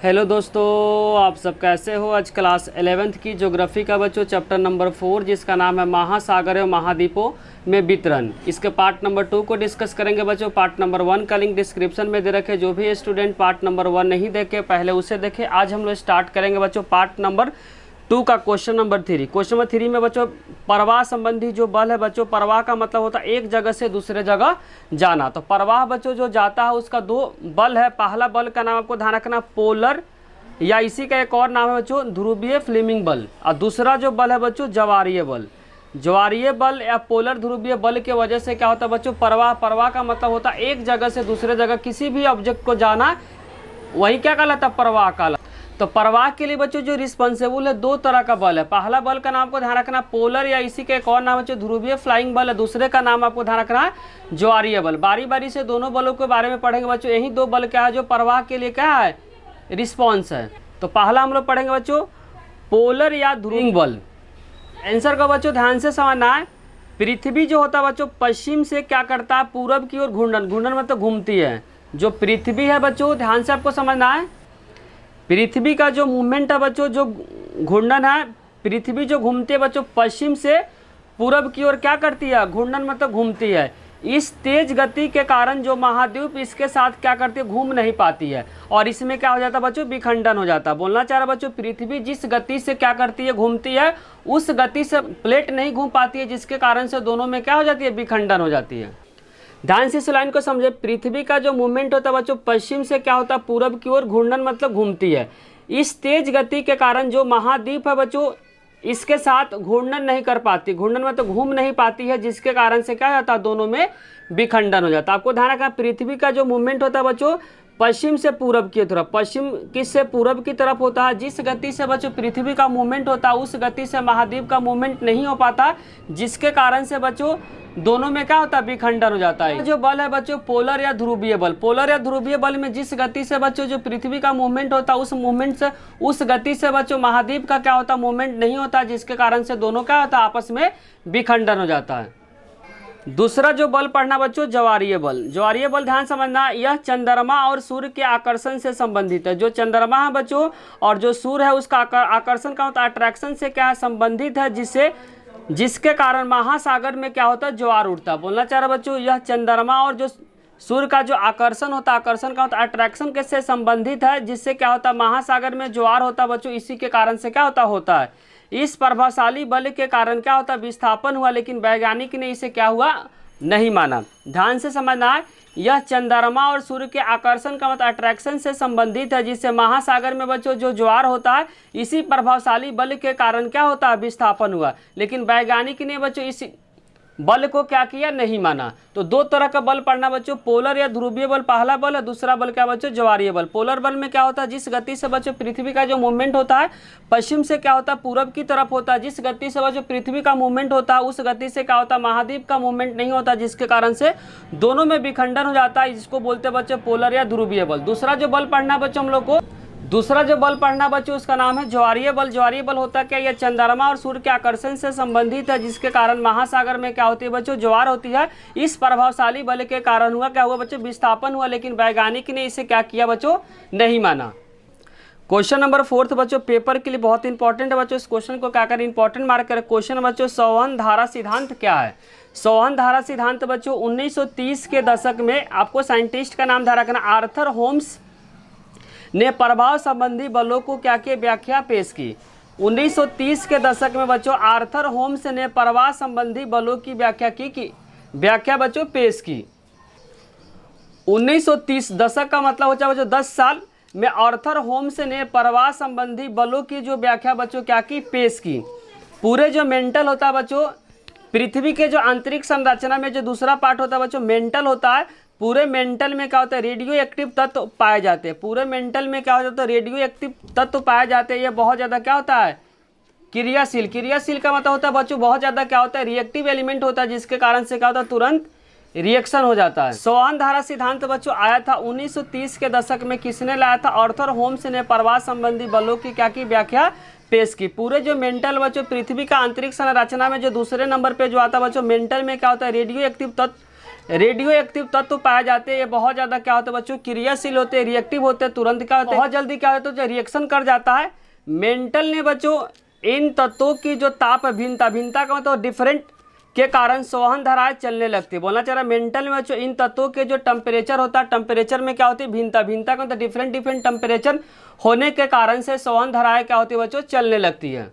Hello दोस्तों, आप सब कैसे हो। आज क्लास 11th की ज्योग्राफी का बच्चों चैप्टर नंबर 4 जिसका नाम है महासागर और महाद्वीपों में वितरण, इसके पार्ट नंबर 2 को डिस्कस करेंगे बच्चों। पार्ट नंबर 1 का लिंक डिस्क्रिप्शन में दे रखे, जो भी स्टूडेंट पार्ट नंबर 1 नहीं देखे पहले उसे देखे। आज हम लोग स्टार्ट करेंगे बच्चों पार्ट नंबर 2 का क्वेश्चन नंबर 3। क्वेश्चन नंबर 3 में बच्चों प्रवाह संबंधी जो बल है बच्चों, प्रवाह का मतलब होता है एक जगह से दूसरे जगह जाना। तो प्रवाह बच्चों जो जाता है उसका दो बल है। पहला बल का नाम आपको ध्यान रखना पोलर, या इसी का एक और नाम है बच्चों ध्रुवीय फ्लेमिंग बल। और दूसरा जो बल है बच्चों ज्वारीय बल। ज्वारीय बल या पोलर ध्रुवीय बल के वजह से क्या होता है बच्चों, प्रवाह का मतलब होता है एक जगह से दूसरे जगह किसी भी ऑब्जेक्ट को जाना, वही क्या कहलाता है प्रवाह कहलाता। तो प्रवाह के लिए बच्चों जो रिस्पॉन्सिबल है दो तरह का बल है। पहला बल का नाम आपको ध्यान रखना पोलर, या इसी का एक और नाम है ध्रुवीय फ्लाइंग बल है। दूसरे का नाम आपको ध्यान रखना है ज्वारीय बल। बारी बारी से दोनों बलों के बारे में पढ़ेंगे बच्चों। यही दो बल क्या है जो प्रवाह के लिए क्या है, रिस्पॉन्स है। तो पहला हम लोग पढ़ेंगे बच्चों पोलर या ध्रुवीय बल। आंसर को बच्चों ध्यान से समझना है। पृथ्वी जो होता है बच्चों पश्चिम से क्या करता है, पूरब की ओर घूर्णन, घूर्णन मतलब घूमती है। जो पृथ्वी है बच्चों ध्यान से आपको समझना है, पृथ्वी का जो मूवमेंट है बच्चों, जो घूर्णन है, पृथ्वी जो घूमती है बच्चों पश्चिम से पूरब की ओर क्या करती है, घूर्णन मतलब घूमती है। इस तेज गति के कारण जो महाद्वीप इसके साथ क्या करती है, घूम नहीं पाती है, और इसमें क्या हो जाता है बच्चों, विखंडन हो जाता है। बोलना चाह रहा बच्चों पृथ्वी जिस गति से क्या करती है, घूमती है, उस गति से प्लेट नहीं घूम पाती है, जिसके कारण से दोनों में क्या हो जाती है, विखंडन हो जाती है। ध्यान से इस लाइन को समझे। पृथ्वी का जो मूवमेंट होता है बच्चों पश्चिम से क्या होता है, पूरब की ओर घूर्णन मतलब घूमती है। इस तेज गति के कारण जो महाद्वीप है बच्चों इसके साथ घूर्णन नहीं कर पाती, घूर्णन मतलब घूम नहीं पाती है, जिसके कारण से क्या होता है, दोनों में विखंडन हो जाता है। आपको ध्यान रखना पृथ्वी का जो मूवमेंट होता है बच्चों पश्चिम से पूरब की तरफ, पश्चिम किस से पूरब की तरफ होता है। जिस गति से बच्चों पृथ्वी का मूवमेंट होता है उस गति से महाद्वीप का मूवमेंट नहीं हो पाता, जिसके कारण से बच्चों दोनों में क्या होता है, विखंडन हो जाता है। जो बल है बच्चों पोलर या ध्रुवीय बल। पोलर या ध्रुवीय बल में जिस गति से बच्चों जो पृथ्वी का मूवमेंट होता है उस गति से बच्चों महाद्वीप का क्या होता है, मूवमेंट नहीं होता, जिसके कारण से दोनों क्या होता है, आपस में विखंडन हो जाता है। दूसरा जो बल पढ़ना बच्चों ज्वारीय बल। ज्वारीय बल ध्यान समझना, यह चंद्रमा और सूर्य के आकर्षण से संबंधित है। जो चंद्रमा है बच्चों और जो सूर्य है उसका आकर्षण का होता है, अट्रैक्शन से क्या है, संबंधित है, जिसके कारण महासागर में क्या होता है, ज्वार उठता है। बोलना चाह रहा बच्चों यह चंद्रमा और जो सूर्य का जो आकर्षण होता है, आकर्षण का होता है, अट्रैक्शन के से संबंधित है, जिससे क्या होता है, महासागर में ज्वार होता है बच्चों। इसी के कारण से क्या होता है, इस प्रभावशाली बल के कारण क्या होता है, विस्थापन हुआ, लेकिन वैज्ञानिक ने इसे क्या हुआ, नहीं माना। ध्यान से समझना है, यह चंद्रमा और सूर्य के आकर्षण का मतलब अट्रैक्शन से संबंधित है, जिससे महासागर में बच्चों जो ज्वार होता है इसी प्रभावशाली बल के कारण क्या होता है, विस्थापन हुआ, लेकिन वैज्ञानिक ने बच्चों इस बल को क्या किया, नहीं माना। तो दो तरह का बल पढ़ना बच्चों, पोलर या ध्रुवीय बल पहला बल है, दूसरा बल क्या बच्चों, ज्वारीय बल। पोलर बल में क्या होता है, जिस गति से बच्चों पृथ्वी का जो मूवमेंट होता है पश्चिम से क्या होता है, पूरब की तरफ होता है। जिस गति से बच्चों पृथ्वी का मूवमेंट होता है उस गति से क्या होता है, महाद्वीप का मूवमेंट नहीं होता, जिसके कारण से दोनों में विखंडन हो जाता है, जिसको बोलते हैं बच्चों पोलर या ध्रुवीय बल। दूसरा जो बल पढ़ना बच्चों हम लोग को, दूसरा जो बल पढ़ना बच्चों उसका नाम है ज्वारीय बल। ज्वारीय बल होता है क्या, यह चंद्रमा और सूर्य के आकर्षण से संबंधित है, जिसके कारण महासागर में क्या होती है बच्चों, ज्वार होती है। इस प्रभावशाली बल के कारण हुआ क्या हुआ बच्चों, विस्थापन हुआ, लेकिन वैज्ञानिक ने इसे क्या किया बच्चों, नहीं माना। क्वेश्चन नंबर 4 बच्चों पेपर के लिए बहुत इंपॉर्टेंट है बच्चों। इस क्वेश्चन को क्या करें, इंपॉर्टेंट मार्क करें। क्वेश्चन बच्चों संवहन धारा सिद्धांत क्या है। संवहन धारा सिद्धांत बच्चों 1930 के दशक में आपको साइंटिस्ट का नाम ध्यान रखना, आर्थर होम्स ने प्रभाव संबंधी बलों को क्या की व्याख्या पेश की। 1930 के दशक में बच्चों आर्थर होम्स ने प्रवाह संबंधी बलों की व्याख्या बच्चों पेश की। 1930 दशक का मतलब होता है बच्चों 10 साल में आर्थर होम्स ने प्रवाह संबंधी बलों की जो व्याख्या बच्चों क्या की, पेश की। पूरे जो मेंटल होता है बच्चों, पृथ्वी के जो आंतरिक संरचना में जो दूसरा पार्ट होता है बच्चों मेंटल होता है, पूरे मेंटल में क्या होता है, रेडियो एक्टिव तत्व पाए जाते हैं। पूरे मेंटल में क्या होता है, रेडियो एक्टिव तत्व पाए जाते हैं। ये बहुत ज़्यादा क्या होता है, क्रियाशील। क्रियाशील का मतलब होता है बच्चों बहुत ज़्यादा क्या होता है, रिएक्टिव एलिमेंट होता है, जिसके कारण से क्या होता है, तुरंत रिएक्शन हो जाता है। संवहन धारा सिद्धांत बच्चों आया था 1930 के दशक में। किसने लाया था, आर्थर होम्स ने प्रवाह संबंधी बलों की क्या की व्याख्या पेश की। पूरे जो मेंटल बच्चों पृथ्वी का आंतरिक संरचना में जो दूसरे नंबर पे जो आता है बच्चों मेंटल में क्या होता है, रेडियो एक्टिव तत्व रेडियो एक्टिव तत्व पाए जाते हैं, ये बहुत ज़्यादा क्या होते हैं बच्चों, क्रियाशील होते हैं, रिएक्टिव होते हैं, तुरंत क्या होते हैं, बहुत जल्दी क्या होता है तो रिएक्शन कर जाता है। मेंटल ने बच्चों इन तत्वों की जो ताप भिन्नता का मतलब डिफरेंट के कारण संवहन धाराएं चलने लगती है। बोलना चाह रहा है मेंटल में बच्चों इन तत्वों के जो टेम्परेचर होता है, टेम्परेचर में क्या होती है, भिन्नता का मतलब डिफरेंट टेम्परेचर होने के कारण से संवहन धाराएं क्या होती है बच्चों, चलने लगती है।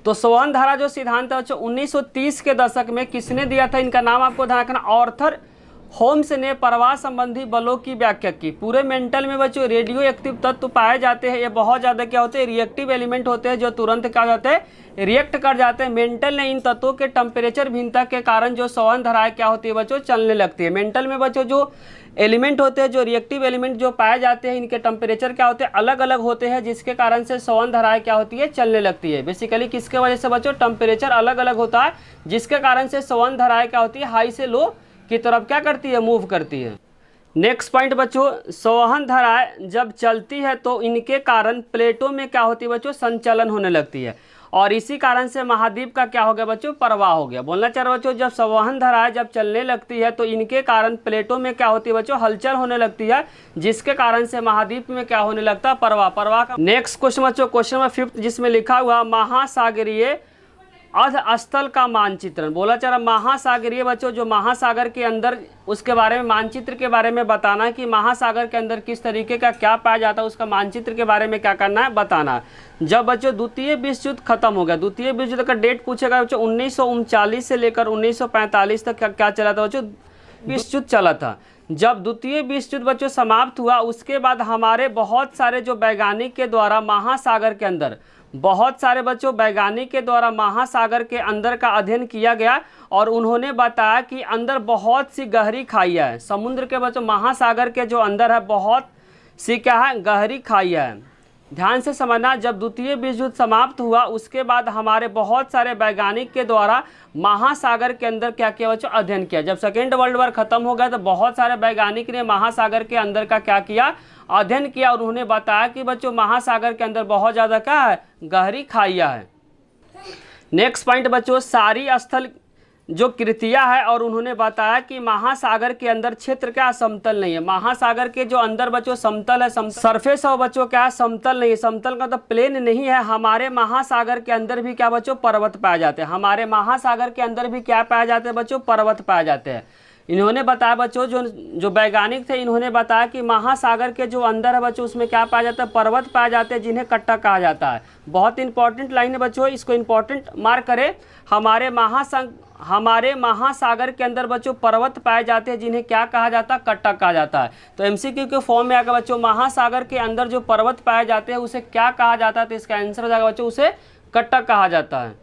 तो संवहन धारा जो सिद्धांत है बच्चों 1930 के दशक में किसने दिया था, इनका नाम आपको ध्यान रखना, आर्थर होम्स ने प्रवाह संबंधी बलों की व्याख्या की। पूरे मेंटल में बच्चों रेडियो एक्टिव तत्व पाए जाते हैं, ये बहुत ज़्यादा क्या होते हैं, रिएक्टिव एलिमेंट होते हैं जो तुरंत क्या जाते हैं, रिएक्ट कर जाते हैं। मेंटल ने इन तत्वों के टेम्परेचर भिन्नता के कारण जो संवहन धाराएं क्या होती है बच्चों, चलने लगती है। मेंटल में बच्चों जो एलिमेंट होते हैं, जो रिएक्टिव एलिमेंट जो पाए जाते हैं, इनके टेम्परेचर क्या होते हैं, अलग अलग होते हैं, जिसके कारण से संवहन धाराएं क्या होती है, चलने लगती है। बेसिकली किसके वजह से बच्चों, टेम्परेचर अलग अलग होता है, जिसके कारण से संवहन धाराएं क्या होती है, हाई से लो की तरफ क्या करती है, मूव करती है। नेक्स्ट पॉइंट बच्चों, संवहन धाराएं जब चलती है तो इनके कारण प्लेटों में क्या होती है बच्चों, संचलन होने लगती है, और इसी कारण से महाद्वीप का क्या हो गया बच्चों, प्रवाह हो गया। बोलना चाह रहे बच्चों, जब संवहन धाराएं जब चलने लगती है तो इनके कारण प्लेटों में क्या होती है बच्चों, हलचल होने लगती है, जिसके कारण से महाद्वीप में क्या होने लगता है, प्रवाह का। नेक्स्ट क्वेश्चन बच्चों, क्वेश्चन नंबर 5 जिसमें लिखा हुआ महासागरीय अर्ध स्थल का मानचित्रण। बोला चाह रहा महासागरीय बच्चों, जो महासागर के अंदर उसके बारे में मानचित्र के बारे में बताना है कि महासागर के अंदर किस तरीके का क्या पाया जाता है, उसका मानचित्र के बारे में क्या करना है, बताना है। जब बच्चों द्वितीय विश्व युद्ध खत्म हो गया, द्वितीय विश्व युद्ध का डेट पूछेगा बच्चों 1939 से लेकर 1945 तक क्या चला था बच्चों, विश्व युद्ध चला था। जब द्वितीय विश्व युद्ध बच्चों समाप्त हुआ, उसके बाद हमारे बहुत सारे जो वैज्ञानिक के द्वारा महासागर के अंदर, बहुत सारे बच्चों वैज्ञानिक के द्वारा महासागर के अंदर का अध्ययन किया गया, और उन्होंने बताया कि अंदर बहुत सी गहरी खाइयाँ हैं। समुद्र के बच्चों महासागर के जो अंदर है बहुत सी क्या है, गहरी खाइयाँ हैं। ध्यान से समझना, जब द्वितीय विश्व युद्ध समाप्त हुआ उसके बाद हमारे बहुत सारे वैज्ञानिक के द्वारा महासागर के अंदर क्या किया बच्चों, अध्ययन किया। जब सेकेंड वर्ल्ड वॉर खत्म हो गया तो बहुत सारे वैज्ञानिक ने महासागर के अंदर का क्या किया, अध्ययन किया, और उन्होंने बताया कि बच्चों महासागर के अंदर बहुत ज़्यादा क्या है, गहरी खाइयाँ है। नेक्स्ट पॉइंट बच्चों, सारी स्थल जो कृतियाँ है, और उन्होंने बताया कि महासागर के अंदर क्षेत्र क्या समतल नहीं है। महासागर के जो अंदर बच्चों समतल है, सरफेस है बच्चों क्या है, समतल नहीं है। समतल का तो प्लेन नहीं है। हमारे महासागर के अंदर भी क्या बच्चों, पर्वत पाए जाते हैं। हमारे महासागर के अंदर भी क्या पाए जाते हैं बच्चों, पर्वत पाए जाते हैं। इन्होंने बताया बच्चों, जो वैज्ञानिक थे, इन्होंने बताया कि महासागर के जो अंदर है बच्चों, उसमें क्या पाया जाता है, पर्वत पाए जाते हैं, जिन्हें कट्टा कहा जाता है। बहुत इंपॉर्टेंट लाइन है बच्चों, इसको इंपॉर्टेंट मार्क करें। हमारे महासागर के अंदर बच्चों पर्वत पाए जाते हैं, जिन्हें क्या कहा जाता है, कट्टा कहा जाता है। तो एमसीक्यू के फॉर्म में आकर बच्चों, महासागर के अंदर जो पर्वत पाए जाते हैं उसे क्या कहा जाता है, तो इसका आंसर हो जाएगा बच्चों, उसे कट्टा कहा जाता है।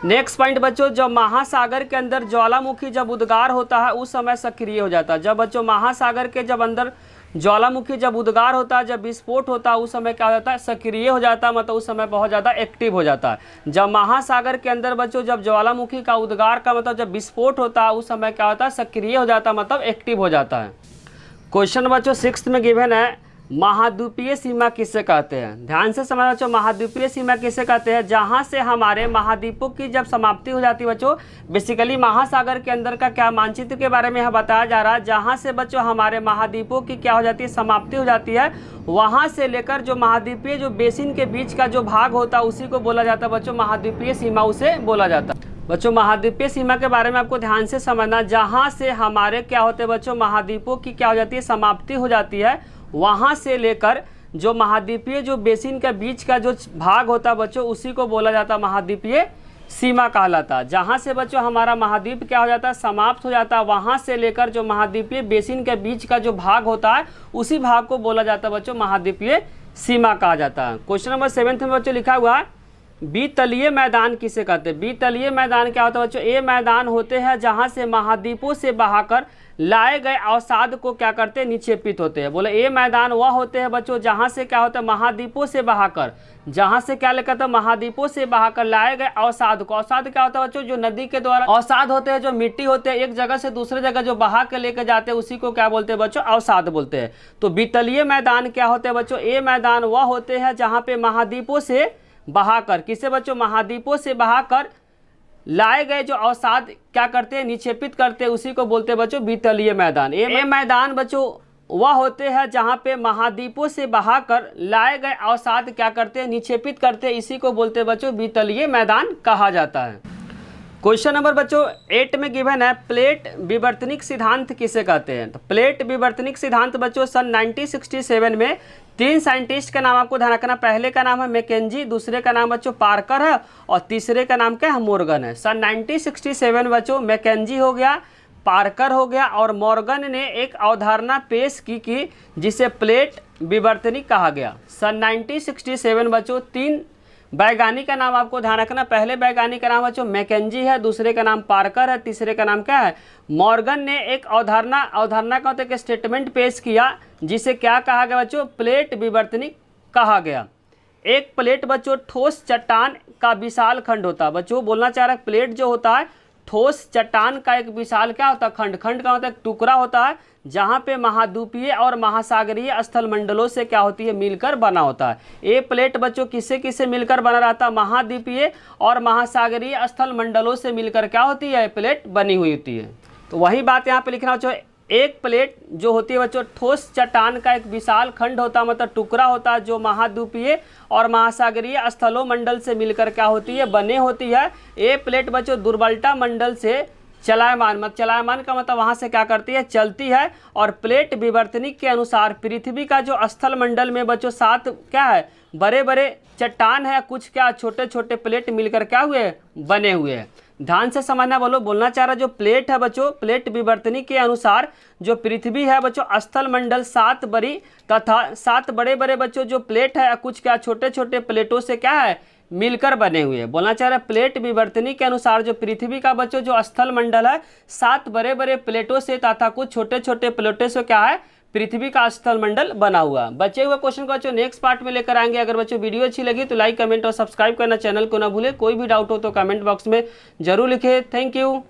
नेक्स्ट पॉइंट बच्चों, जब महासागर के अंदर ज्वालामुखी जब उद्गार होता है उस समय सक्रिय हो जाता है। जब बच्चों महासागर के जब अंदर ज्वालामुखी जब उद्गार होता है, जब विस्फोट होता है, उस समय क्या हो जाता है, सक्रिय हो जाता है, मतलब उस समय बहुत ज़्यादा एक्टिव हो जाता है। जब महासागर के अंदर बच्चों जब ज्वालामुखी का उद्गार का मतलब जब विस्फोट होता है, उस समय क्या होता है, सक्रिय हो जाता है, मतलब एक्टिव हो जाता है। क्वेश्चन बच्चों 6 में गिवन है, महाद्वीपीय सीमा किसे कहते हैं। ध्यान से समझना बच्चों, महाद्वीपीय सीमा किसे कहते हैं, जहां से हमारे महाद्वीपों की जब समाप्ति हो जाती है बच्चों। बेसिकली महासागर के अंदर का क्या मानचित्र के बारे में यह बताया जा रहा है, जहां से बच्चों हमारे महाद्वीपों की क्या हो जाती है, समाप्ति हो जाती है, वहां से लेकर जो महाद्वीपीय जो बेसिन के बीच का जो भाग होता है उसी को बोला जाता है बच्चों महाद्वीपीय सीमा, उसे बोला जाता है। बच्चों महाद्वीपीय सीमा के बारे में आपको ध्यान से समझना, जहां से हमारे क्या होते हैं बच्चों, महाद्वीपों की क्या हो जाती है, समाप्ति हो जाती है, वहां से लेकर जो महाद्वीपीय जो बेसिन के बीच का जो भाग होता है बच्चों, उसी को बोला जाता है महाद्वीपीय सीमा कहलाता है। जहां से बच्चों हमारा महाद्वीप क्या हो जाता है, समाप्त हो जाता है, वहां से लेकर जो महाद्वीपीय बेसिन के बीच का जो भाग होता है उसी भाग को बोला जाता है बच्चों महाद्वीपीय सीमा कहा जाता है। क्वेश्चन नंबर 7 में बच्चों लिखा हुआ है, बीतलीय मैदान किसे कहते हैं। बीतलीय मैदान क्या होता है बच्चों, ये मैदान होते हैं जहां से महाद्वीपों से बहाकर लाए गए अवसाद को क्या करते हैं, निक्षेपित होते हैं। बोले ये मैदान वह होते हैं बच्चों जहां से क्या होता है, महाद्वीपों से बहाकर, जहां से क्या लिखा था, महाद्वीपों से बहाकर लाए गए अवसाद को। अवसाद क्या होता है बच्चों, जो नदी के द्वारा अवसाद होते हैं, जो मिट्टी होते हैं एक जगह से दूसरे जगह जो बहा के लेके जाते हैं, उसी को क्या बोलते हैं बच्चों, अवसाद बोलते हैं। तो बीतलीय मैदान क्या होते हैं बच्चों, ये मैदान वह होते हैं जहाँ पे महाद्वीपों से बहाकर, किसे बच्चों, महाद्वीपों से बहाकर लाए गए जो अवसाद क्या करते हैं, निक्षेपित करते हैं, उसी को बोलते हैं बच्चों वितलीय मैदान। ये मैदान बच्चों वह होते हैं जहाँ पे महाद्वीपों से बहाकर लाए गए अवसाद क्या करते हैं, निक्षेपित करते हैं, इसी को बोलते हैं बच्चों वितलीय मैदान कहा जाता है। क्वेश्चन नंबर बच्चों 8 में गिवन है प्लेट विवर्तनिक सिद्धांत किसे कहते हैं। तो प्लेट विवर्तनिक सिद्धांत बच्चों सन 1967 में 3 साइंटिस्ट का नाम आपको ध्यान रखना। पहले का नाम है मैकेंजी, दूसरे का नाम बच्चों पार्कर है और तीसरे का नाम क्या है, मॉर्गन है। सन 1967 बच्चों मैकेंजी हो गया, पार्कर हो गया और मॉर्गन ने एक अवधारणा पेश की जिसे प्लेट विवर्तनिक कहा गया। सन 1967 बच्चों 3 वैज्ञानिक का नाम आपको ध्यान रखना। पहले वैज्ञानिक का नाम बच्चों मैकेंजी है, दूसरे का नाम पार्कर है, तीसरे का नाम क्या है, मॉर्गन ने एक अवधारणा का मतलब एक स्टेटमेंट पेश किया जिसे क्या कहा गया बच्चों, प्लेट विवर्तनिक कहा गया। एक प्लेट बच्चों ठोस चट्टान का विशाल खंड होता है। बच्चों बोलना चाह रहा है प्लेट जो होता है ठोस चट्टान का एक विशाल क्या होता है, खंड का मतलब एक टुकड़ा होता है जहाँ पे महाद्वीपीय और महासागरीय स्थल मंडलों से क्या होती है, मिलकर बना होता है। ये प्लेट बच्चों किससे किससे मिलकर बना रहता है, महाद्वीपीय और महासागरीय स्थल मंडलों से मिलकर क्या होती है, प्लेट बनी हुई होती है। तो वही बात यहाँ पे लिखना बच्चों, एक प्लेट जो होती है बच्चों ठोस चट्टान का एक विशाल खंड होता है, मतलब टुकड़ा होता है जो महाद्वीपीय और महासागरीय स्थलों मंडल से मिलकर क्या होती है, बने होती है। ये प्लेट बच्चों दुर्बलता मंडल से चलायमान का मतलब वहाँ से क्या करती है, चलती है। और प्लेट विवर्तनिक के अनुसार पृथ्वी का जो स्थल मंडल में बच्चों 7 क्या है, बड़े बड़े चट्टान है, कुछ क्या छोटे छोटे प्लेट मिलकर क्या हुए, बने हुए हैं। ध्यान से समझना, बोलना चाह रहा जो प्लेट है बच्चों, प्लेट विवर्तनिक के अनुसार जो पृथ्वी है बच्चों स्थल मंडल 7 बड़ी तथा 7 बड़े बड़े बच्चों जो प्लेट है, कुछ क्या छोटे छोटे प्लेटों से क्या है, मिलकर बने हुए। बोलना चाह रहा है प्लेट विवर्तनिक के अनुसार जो पृथ्वी का बच्चों जो स्थल मंडल है 7 बड़े बड़े प्लेटों से तथा कुछ छोटे छोटे प्लेटों से क्या है, पृथ्वी का स्थल मंडल बना हुआ। बचे हुए क्वेश्चन को बच्चों नेक्स्ट पार्ट में लेकर आएंगे। अगर बच्चों वीडियो अच्छी लगी तो लाइक कमेंट और सब्सक्राइब करना चैनल को ना भूले। कोई भी डाउट हो तो कमेंट बॉक्स में जरूर लिखे। Thank you.